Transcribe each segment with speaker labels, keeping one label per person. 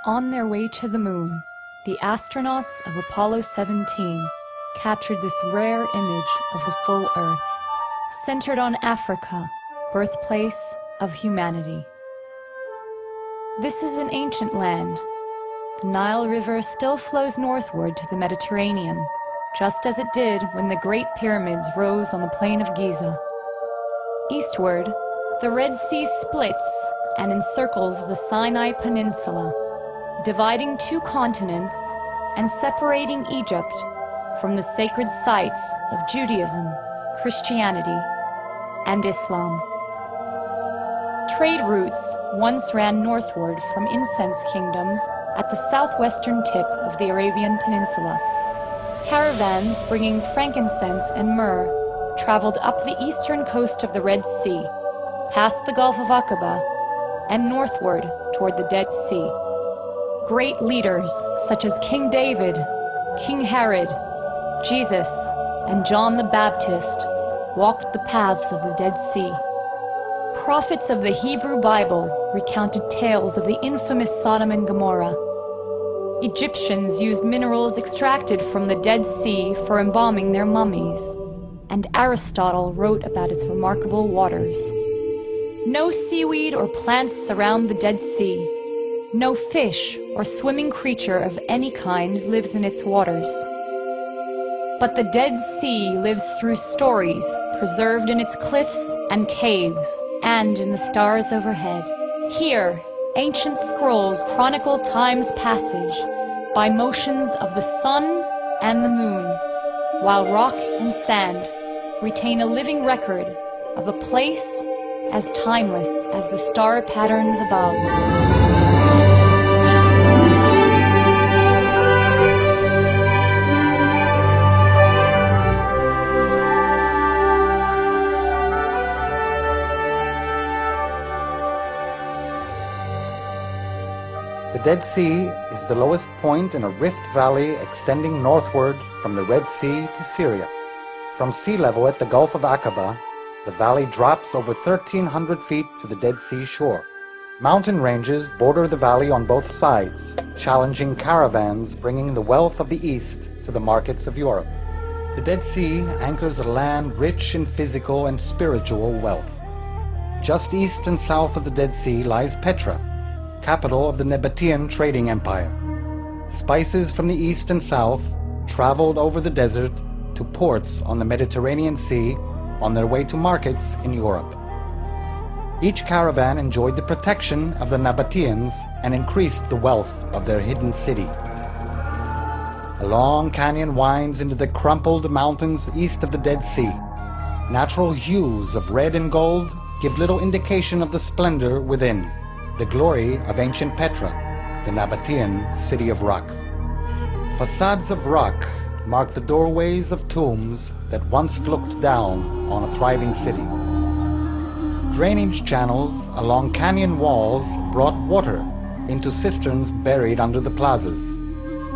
Speaker 1: On their way to the moon, the astronauts of Apollo 17 captured this rare image of the full Earth, centered on Africa, birthplace of humanity. This is an ancient land. The Nile River still flows northward to the Mediterranean, just as it did when the Great Pyramids rose on the plain of Giza. Eastward, the Red Sea splits and encircles the Sinai Peninsula, dividing two continents and separating Egypt from the sacred sites of Judaism, Christianity, and Islam. Trade routes once ran northward from incense kingdoms at the southwestern tip of the Arabian Peninsula. Caravans bringing frankincense and myrrh traveled up the eastern coast of the Red Sea, past the Gulf of Aqaba, and northward toward the Dead Sea. Great leaders such as King David, King Herod, Jesus, and John the Baptist walked the paths of the Dead Sea. Prophets of the Hebrew Bible recounted tales of the infamous Sodom and Gomorrah. Egyptians used minerals extracted from the Dead Sea for embalming their mummies, and Aristotle wrote about its remarkable waters. No seaweed or plants surround the Dead Sea. No fish or swimming creature of any kind lives in its waters. But the Dead Sea lives through stories preserved in its cliffs and caves and in the stars overhead. Here, ancient scrolls chronicle time's passage by motions of the sun and the moon, while rock and sand retain a living record of a place as timeless as the star patterns above.
Speaker 2: The Dead Sea is the lowest point in a rift valley extending northward from the Red Sea to Syria. From sea level at the Gulf of Aqaba, the valley drops over 1,300 feet to the Dead Sea shore. Mountain ranges border the valley on both sides, challenging caravans bringing the wealth of the East to the markets of Europe. The Dead Sea anchors a land rich in physical and spiritual wealth. Just east and south of the Dead Sea lies Petra, capital of the Nabatean trading empire. Spices from the east and south traveled over the desert to ports on the Mediterranean Sea on their way to markets in Europe. Each caravan enjoyed the protection of the Nabateans and increased the wealth of their hidden city. A long canyon winds into the crumpled mountains east of the Dead Sea. Natural hues of red and gold give little indication of the splendor within, the glory of ancient Petra, the Nabatean city of rock. Facades of rock mark the doorways of tombs that once looked down on a thriving city. Drainage channels along canyon walls brought water into cisterns buried under the plazas.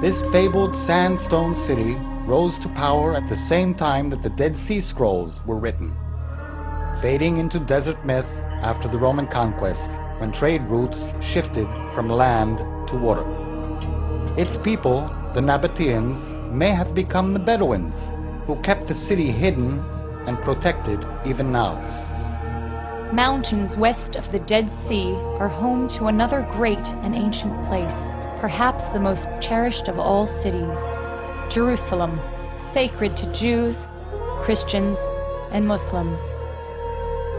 Speaker 2: This fabled sandstone city rose to power at the same time that the Dead Sea Scrolls were written, fading into desert myth after the Roman conquest, when trade routes shifted from land to water. Its people, the Nabateans, may have become the Bedouins, who kept the city hidden and protected even now.
Speaker 1: Mountains west of the Dead Sea are home to another great and ancient place, perhaps the most cherished of all cities, Jerusalem, sacred to Jews, Christians, and Muslims.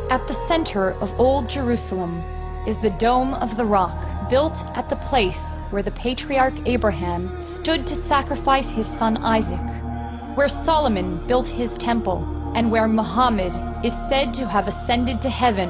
Speaker 1: At the center of Old Jerusalem is the Dome of the Rock, built at the place where the patriarch Abraham stood to sacrifice his son Isaac, where Solomon built his temple, and where Muhammad is said to have ascended to heaven